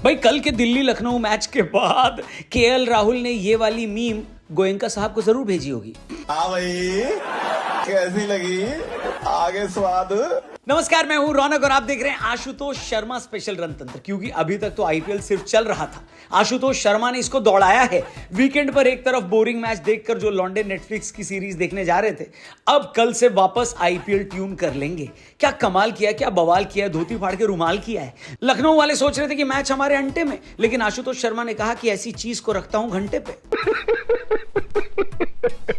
भाई कल के दिल्ली लखनऊ मैच के बाद केएल राहुल ने ये वाली मीम गोयनका साहब को जरूर भेजी होगी। हाँ भाई, कैसी लगी? आगे स्वाद। नमस्कार, मैं हूं रौनक और आप देख रहे हैं आशुतोष शर्मा स्पेशल रणतंत्र। क्योंकि अभी तक तो आईपीएल सिर्फ चल रहा था, आशुतोष शर्मा ने इसको दौड़ाया है। वीकेंड पर एक तरफ बोरिंग मैच देखकर जो लौंडे नेटफ्लिक्स की सीरीज देखने जा रहे थे, अब कल से वापस आईपीएल ट्यून कर लेंगे। क्या कमाल किया, क्या बवाल किया है, धोती फाड़ के रुमाल किया है। लखनऊ वाले सोच रहे थे कि मैच हमारे अंटे में, लेकिन आशुतोष शर्मा ने कहा कि ऐसी चीज को रखता हूं घंटे पे।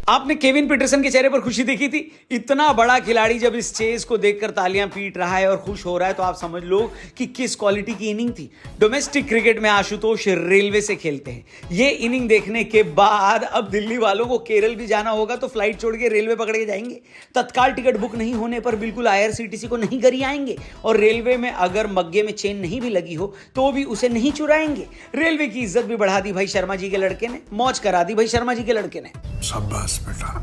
आपने केविन पीटरसन के चेहरे पर खुशी देखी थी? इतना बड़ा खिलाड़ी जब इस चेज को देखकर तालियां पीट रहा है और खुश हो रहा है, तो आप समझ लो कि किस क्वालिटी की इनिंग थी। डोमेस्टिक क्रिकेट में आशुतोष रेलवे से खेलते हैं। ये इनिंग देखने के बाद अब दिल्ली वालों को केरल भी जाना होगा तो फ्लाइट छोड़ के रेलवे पकड़ के जाएंगे। तत्काल टिकट बुक नहीं होने पर बिल्कुल आईआरसीटीसी को नहीं करी आएंगे, और रेलवे में अगर मग्गे में चेन नहीं भी लगी हो तो भी उसे नहीं चुराएंगे। रेलवे की इज्जत भी बढ़ा दी भाई शर्मा जी के लड़के ने, मौज करा दी भाई शर्मा जी के लड़के ने। शाबाश बेटा।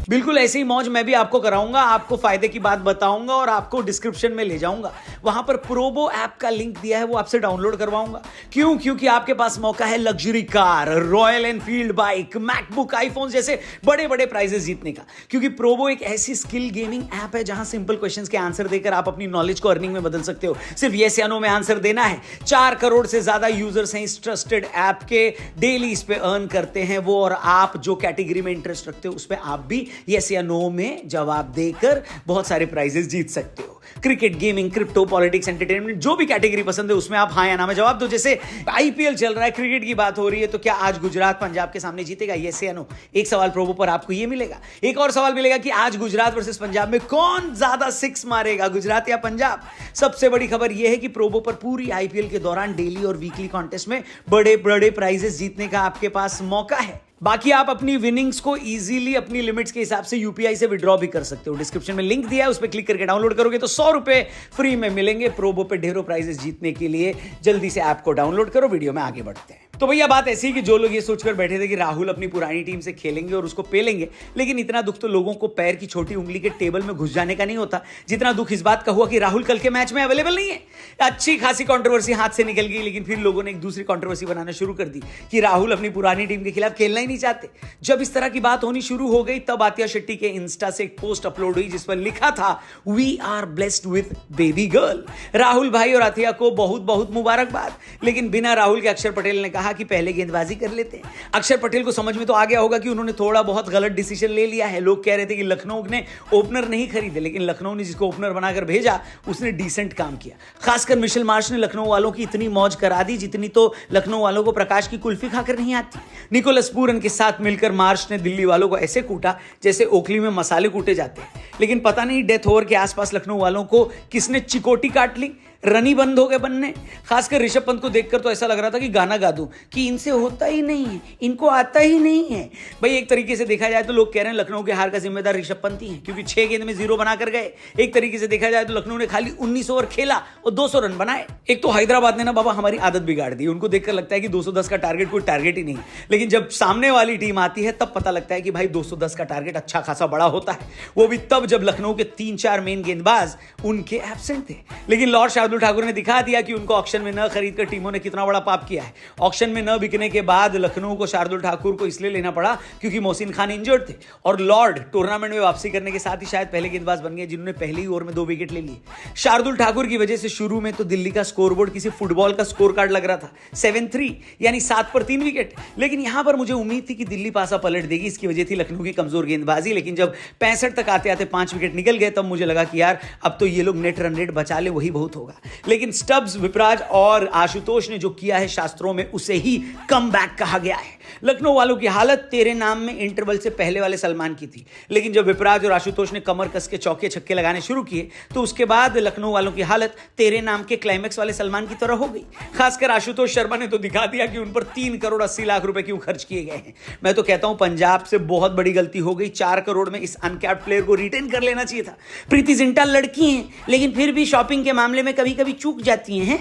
बिल्कुल ऐसी ही मौज मैं भी आपको कराऊंगा, आपको फायदे की बात बताऊंगा और आपको डिस्क्रिप्शन में ले जाऊंगा। वहां पर प्रोबो ऐप का लिंक दिया है, वो आपसे डाउनलोड करवाऊंगा। क्यों? क्योंकि आपके पास मौका है luxury car, royal Enfield bike, MacBook, iPhone जैसे बड़े बड़े प्राइजेस जीतने का। क्योंकि प्रोबो एक ऐसी स्किल गेमिंग ऐप है जहां सिंपल क्वेश्चंस के आंसर देकर आप अपनी नॉलेज को अर्निंग में बदल सकते हो। सिर्फ येस या नो में आंसर देना है। 4 करोड़ से ज्यादा यूजर्स हैं इस ट्रस्टेड ऐप के, डेली इस पे अर्न करते हैं वो, और आप जो कैटेगरी में इंटरेस्ट रखते हो उस पर आप भी यस या नो में जवाब देकर बहुत सारे प्राइजेस जीत सकते हो। Cricket, gaming, crypto, politics, entertainment, जो भी कैटेगरी पसंद है उसमें आप हाँ या ना में जवाब दो। जैसे आईपीएल चल रहा है, क्रिकेट की बात हो रही है, तो क्या आज गुजरात पंजाब के सामने जीतेगा? यस या नो। एक सवाल प्रोबो पर आपको ये मिलेगा। एक और सवाल मिलेगा कि आज गुजरात वर्सेस पंजाब में कौन ज्यादा 6 मारेगा, गुजरात या पंजाब? सबसे बड़ी खबर यह है कि प्रोबो पर पूरी आईपीएल के दौरान डेली और वीकली कॉन्टेस्ट में बड़े बड़े प्राइजेस जीतने का आपके पास मौका है। बाकी आप अपनी विनिंग्स को इजीली अपनी लिमिट्स के हिसाब से यूपीआई से विड्रॉ भी कर सकते हो। डिस्क्रिप्शन में लिंक दिया है, उस पर क्लिक करके डाउनलोड करोगे तो 100 रुपए फ्री में मिलेंगे। प्रोबो पे ढेरों प्राइजेस जीतने के लिए जल्दी से ऐप को डाउनलोड करो। वीडियो में आगे बढ़ते हैं। तो भैया बात ऐसी कि जो लोग ये सोचकर बैठे थे कि राहुल अपनी पुरानी टीम से खेलेंगे और उसको पेलेंगे, लेकिन इतना दुख तो लोगों को पैर की छोटी उंगली के टेबल में घुस जाने का नहीं होता जितना दुख इस बात का हुआ कि राहुल कल के मैच में अवेलेबल नहीं है। अच्छी खासी कंट्रोवर्सी हाथ से निकल गई, लेकिन फिर लोगों ने एक दूसरी कंट्रोवर्सी बनाना शुरू कर दी कि राहुल अपनी पुरानी टीम के खिलाफ खेलना ही नहीं चाहते। जब इस तरह की बात होनी शुरू हो गई, तब आतिया शेट्टी के इंस्टा से एक पोस्ट अपलोड हुई जिस पर लिखा था, we are blessed with baby girl. Rahul भाई और आतिया को बहुत बहुत मुबारकबाद। लेकिन बिना राहुल के अक्षर पटेल ने कहा कि पहले गेंदबाजी कर लेते हैं। अक्षर पटेल को समझ में तो आ गया होगा कि उन्होंने थोड़ा बहुत गलत डिसीजन ले लिया है। लोग कह रहे थे कि लखनऊ ने ओपनर नहीं खरीदे, लेकिन लखनऊ ने जिसको ओपनर बनाकर भेजा उसने डिसेंट काम किया। खासकर मिशेल मार्श ने लखनऊ वालों की इतनी मौज करा दी जितनी तो लखनऊ वालों को प्रकाश की कुल्फी खाकर नहीं आती। निकोलस पूरन के साथ मिलकर मार्श ने दिल्ली वालों को ऐसे कूटा जैसे ओखली में मसाले कूटे जाते हैं। लेकिन पता नहीं डेथ ओवर के आसपास लखनऊ वालों को किसने चिकोटी काट ली, रनी बंद हो गए बनने। खासकर ऋषभ पंत को देखकर तो ऐसा लग रहा था कि गाना गा दूं कि इनसे होता ही नहीं है, इनको आता ही नहीं है। भाई एक तरीके से देखा जाए तो लोग कह रहे हैं लखनऊ के हार का जिम्मेदार ऋषभ पंत ही है, क्योंकि 6 गेंद में 0 बनाकर गए। एक तरीके से देखा जाए तो लखनऊ ने खाली 19 ओवर खेला और 200 रन बनाए। एक तो हैदराबाद ने ना बाबा हमारी आदत बिगाड़ दी, उनको देखकर लगता है कि 210 का टारगेट कोई टारगेट ही नहीं, लेकिन जब सामने वाली टीम आती है तब पता लगता है कि भाई 210 का टारगेट अच्छा खासा बड़ा होता है। वो भी तब जब लखनऊ के 3-4 मेन गेंदबाज उनके एब्सेंट थे। लेकिन लॉर्ड शार्दुल ठाकुर ने दिखा दिया कि उनको ऑक्शन में न खरीदकर टीमों ने कितना बड़ा पाप किया है। ऑक्शन में न बिकने के बाद लखनऊ को शार्दुल ठाकुर को इसलिए लेना पड़ा क्योंकि मोहसिन खान इंजर्ड थे, और लॉर्ड टूर्नामेंट में वापसी करने के साथ ही शायद पहले गेंदबाज बन गए जिन्होंने पहली ही ओवर में 2 विकेट ले लिए। शार्दुल ठाकुर की वजह से शुरू में तो दिल्ली का स्कोरबोर्ड किसी फुटबॉल का स्कोर कार्ड लग रहा था, 7-3 यानी 7 पर 3 विकेट। लेकिन यहां पर मुझे उम्मीद थी कि दिल्ली पासा पलट देगी, इसकी वजह थी लखनऊ की कमजोर गेंदबाजी। लेकिन जब 65 तक आते आते 5 विकेट निकल गए, तब मुझे लगा कि यार अब तो ये लोग नेट रन रेट बचा ले, वही बहुत होगा। लेकिन स्टब्स, विपराज और आशुतोष ने जो किया है शास्त्रों में उसे ही कमबैक कहा गया है। लखनऊ वालों की हालत तेरे नाम में इंटरवल से पहले वाले सलमान की थी, लेकिन जब विपराज और आशुतोष ने कमर कस के चौके छक्के लगाने शुरू किए तो उसके बाद लखनऊ वालों की हालत तेरे नाम के क्लाइमेक्स वाले सलमान की तरह हो गई। खासकर आशुतोष शर्मा ने तो दिखा दिया कि उन पर 3 करोड़ 80 लाख रुपए क्यों खर्च किए गए हैं। मैं तो कहता हूं पंजाब से बहुत बड़ी गलती हो गई, 4 करोड़ में इस अनकैप्ड प्लेयर को रिटेन कर लेना चाहिए था। प्रीति जिंटा लड़की हैं, लेकिन फिर भी शॉपिंग के मामले में कभी कभी चूक जाती हैं।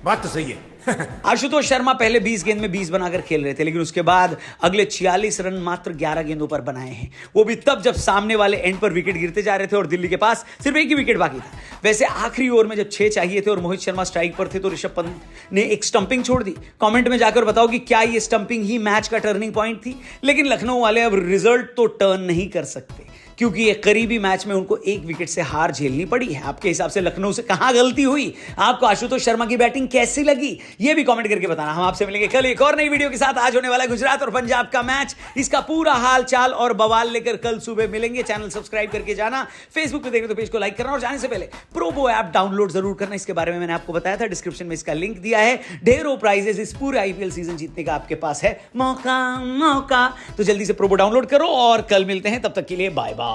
बात तो सही है। आशुतोष शर्मा पहले 20 गेंद में 20 बनाकर खेल रहे थे, लेकिन उसके बाद अगले 46 रन मात्र 11 गेंदों पर बनाए हैं। वो भी तब जब सामने वाले एंड पर विकेट गिरते जा रहे थे और दिल्ली के पास सिर्फ एक ही विकेट बाकी था। वैसे आखिरी ओवर में जब 6 चाहिए थे और मोहित शर्मा स्ट्राइक पर थे तो ऋषभ पंत ने एक स्टंपिंग छोड़ दी। कमेंट में जाकर बताओ कि क्या ये स्टंपिंग ही मैच का टर्निंग पॉइंट थी। लेकिन लखनऊ वाले अब रिजल्ट तो टर्न नहीं कर सकते, क्योंकि एक करीबी मैच में उनको एक विकेट से हार झेलनी पड़ी है। आपके हिसाब से लखनऊ से कहां गलती हुई? आपको आशुतोष शर्मा की बैटिंग कैसी लगी, यह भी कमेंट करके बताना। हम आपसे मिलेंगे कल एक और नई वीडियो के साथ। आज होने वाला गुजरात और पंजाब का मैच, इसका पूरा हाल चाल और बवाल लेकर कल सुबह मिलेंगे। चैनल सब्सक्राइब करके जाना, फेसबुक पे देख रहे तो पेज को लाइक करना और जाने से पहले प्रोबो ऐप डाउनलोड जरूर करना। इसके बारे में मैंने आपको बताया था, डिस्क्रिप्शन में इसका लिंक दिया है। ढेरों प्राइजेस इस पूरे आईपीएल सीजन जीतने का आपके पास है मौका। तो जल्दी से प्रोबो डाउनलोड करो और कल मिलते हैं, तब तक के लिए बाय बाय।